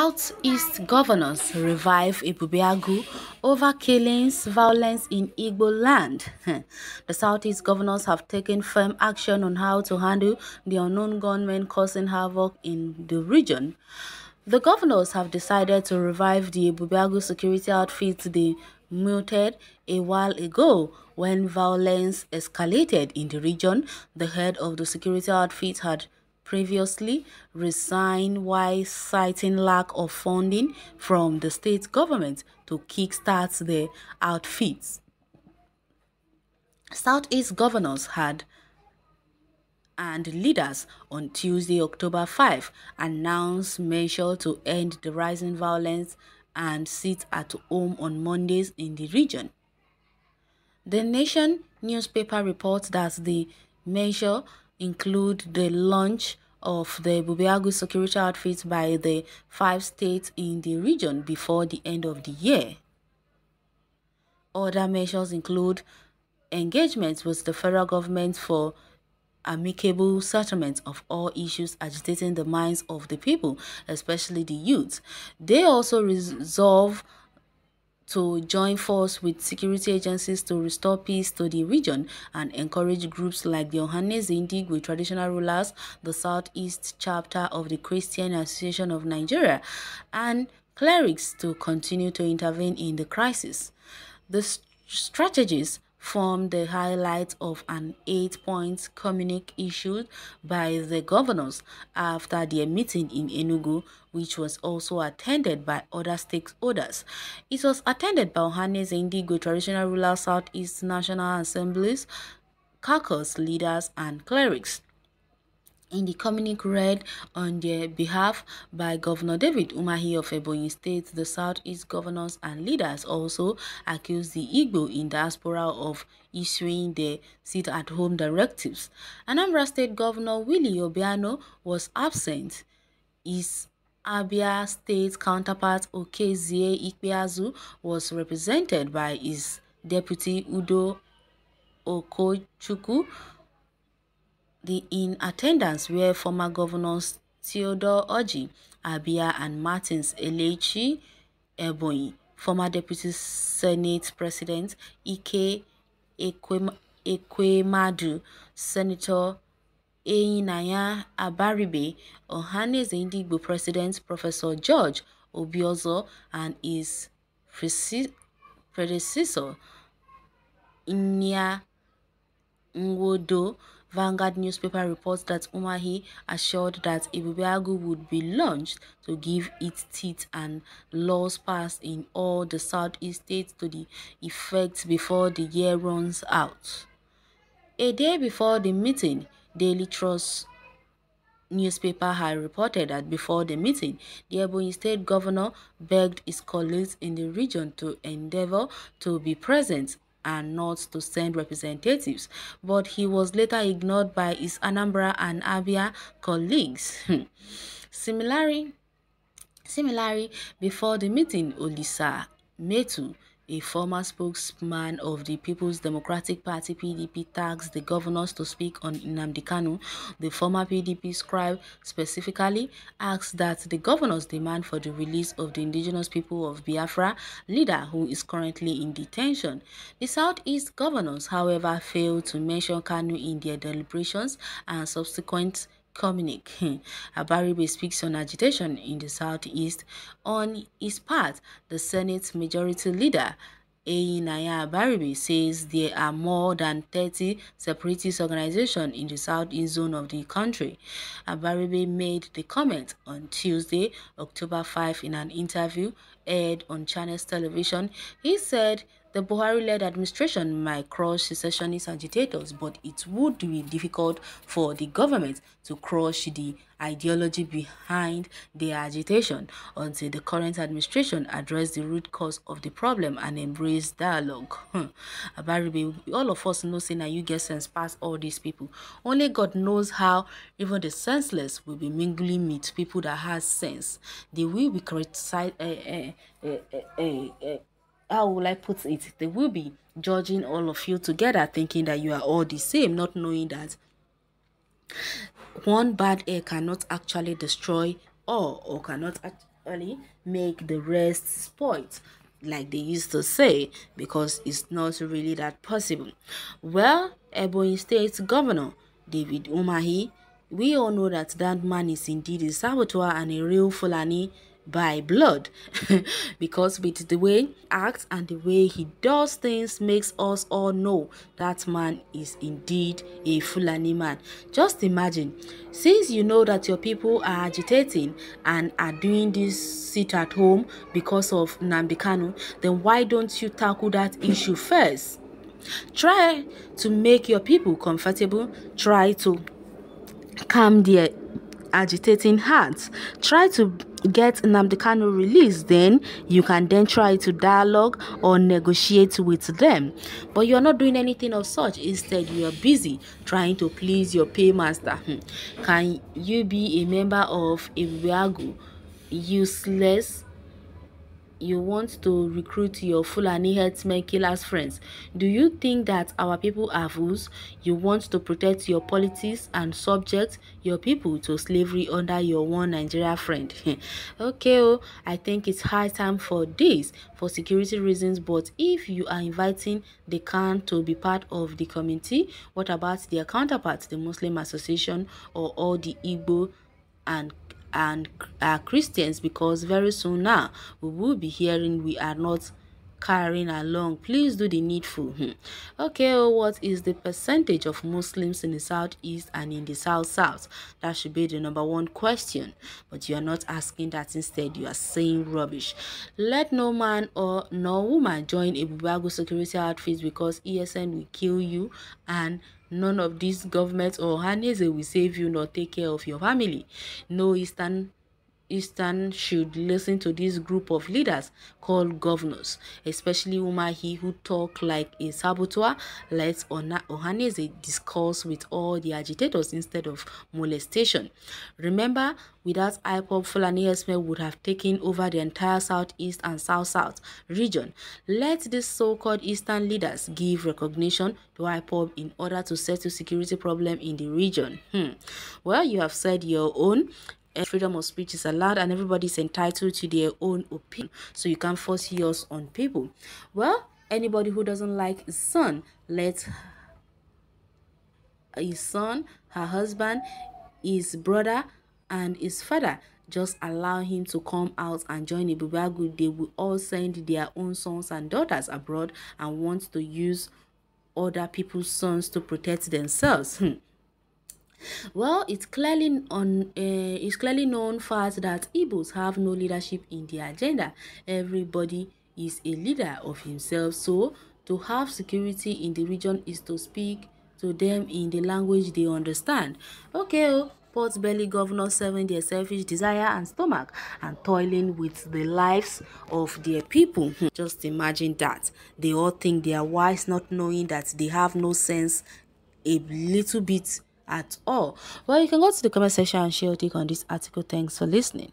Southeast governors revive Ebube over killings, violence in Igboland. The Southeast governors have taken firm action on how to handle the unknown gunmen causing havoc in the region. The governors have decided to revive the Ebube security outfit they muted a while ago when violence escalated in the region. The head of the security outfit had previously resigned while citing lack of funding from the state government to kickstart the outfits. Southeast governors had and leaders on Tuesday, October 5, announced measures to end the rising violence and sit at home on Mondays in the region. The Nation newspaper reports that the measure include the launch of the Ebube security outfit by the 5 states in the region before the end of the year. Other measures include engagements with the federal government for amicable settlement of all issues agitating the minds of the people, especially the youth. They also resolve to join force with security agencies to restore peace to the region and encourage groups like the Ohanese Indigwe traditional rulers, the Southeast chapter of the Christian Association of Nigeria, and clerics to continue to intervene in the crisis. The strategies form the highlight of an 8-point communique issued by the governors after their meeting in Enugu, which was also attended by other stakeholders. It was attended by Ohanese Indigwe traditional rulers, Southeast National Assemblies, caucus leaders, and clerics. In the communique read on their behalf by Governor David Umahi of Ebonyi State, the Southeast governors and leaders also accused the Igbo in diaspora of issuing the sit-at-home directives. Anambra State Governor Willie Obiano was absent. His Abia State counterpart Okezie Ikpeazu was represented by his deputy Udo Okochukwu. In attendance were former governors Theodore Oji, Abia, and Martins Elechi Ebonyi, former deputy Senate President Ike Ekwemadu, Senator Eyinaya Abaribe, Ohanese Indigbo President Professor George Obiozo, and his predecessor Inya Nwodo. Vanguard newspaper reports that Umahi assured that Ebube would be launched to give its teeth and laws passed in all the Southeast states to the effect before the year runs out. A day before the meeting, Daily Trust newspaper had reported that before the meeting, the Ebonyi State Governor begged his colleagues in the region to endeavor to be present and not to send representatives, but he was later ignored by his Anambra and Abia colleagues. Similarly, before the meeting, Olisa Metu, a former spokesman of the People's Democratic Party (PDP), tasked the governors to speak on Nnamdi Kanu. The former PDP scribe specifically asked that the governors demand for the release of the indigenous people of Biafra leader who is currently in detention. The Southeast governors, however, failed to mention Kanu in their deliberations and subsequent communique. Abaribe speaks on agitation in the Southeast. On his part, the Senate Majority Leader Eyinaya Abaribe says there are more than 30 separatist organizations in the Southeast zone of the country. Abaribe made the comment on Tuesday, October 5, in an interview aired on Channels Television. He said the Buhari-led administration might crush secessionist agitators, but it would be difficult for the government to crush the ideology behind their agitation until the current administration address the root cause of the problem and embrace dialogue. Abaribe, all of us know saying that you get sense past all these people. Only God knows how even the senseless will be mingling with people that has sense. They will be criticized. How will I put it? They will be judging all of you together, thinking that you are all the same, not knowing that one bad air cannot actually destroy all, or cannot early, make the rest spoiled, like they used to say, because it's not really that possible. Well, Ebonyi State Governor David Umahi, we all know that that man is indeed a saboteur and a real Fulani by blood, because with the way he acts and the way he does things makes us all know that man is indeed a Fulani man. Just imagine, since you know that your people are agitating and are doing this sit at home because of Nnamdi Kanu, then why don't you tackle that issue first? Try to make your people comfortable. Try to calm their agitating hearts. Try to get Nnamdi Kanu released. Then you can then try to dialogue or negotiate with them. But you're not doing anything of such. Instead, you are busy trying to please your paymaster. Can you be a member of Ebube? Useless. You want to recruit your Fulani herdsmen killers friends. Do you think that our people are fools? You want to protect your politics and subject your people to slavery under your one Nigeria friend. Okay, I think it's high time for this for security reasons, but if you are inviting the Khan to be part of the committee, what about their counterparts, the Muslim Association or all the Igbo and Christians? Because very soon now we will be hearing we are not carrying along. Please do the needful. Okay, what is the percentage of Muslims in the southeast and in the south? That should be the number one question, but you are not asking that. Instead, you are saying rubbish. Let no man or no woman join a Bubago security outfit, because ESN will kill you, and none of these governments or Hanese will save you nor take care of your family. No Eastern should listen to this group of leaders called governors, especially Umahi, who talk like a saboteur. Let Ohaneze discuss with all the agitators instead of molestation. Remember, without IPOB, Fulani herdsmen would have taken over the entire southeast and south region. Let these so-called Eastern leaders give recognition to IPOB in order to settle security problem in the region. Well, you have said your own. Freedom of speech is allowed and everybody is entitled to their own opinion, so you can't force yours on people. Well, anybody who doesn't like his son, let his son, her husband, his brother and his father just allow him to come out and join Ibubagu. They will all send their own sons and daughters abroad and want to use other people's sons to protect themselves. Well, it's clearly known fact that Igbos have no leadership in their agenda. Everybody is a leader of himself. So to have security in the region is to speak to them in the language they understand. Okay, pot belly governors serving their selfish desire and stomach and toiling with the lives of their people. Just imagine that. They all think they are wise, not knowing that they have no sense a little bit at all. Well, you can go to the comment section and share your take on this article. Thanks for listening.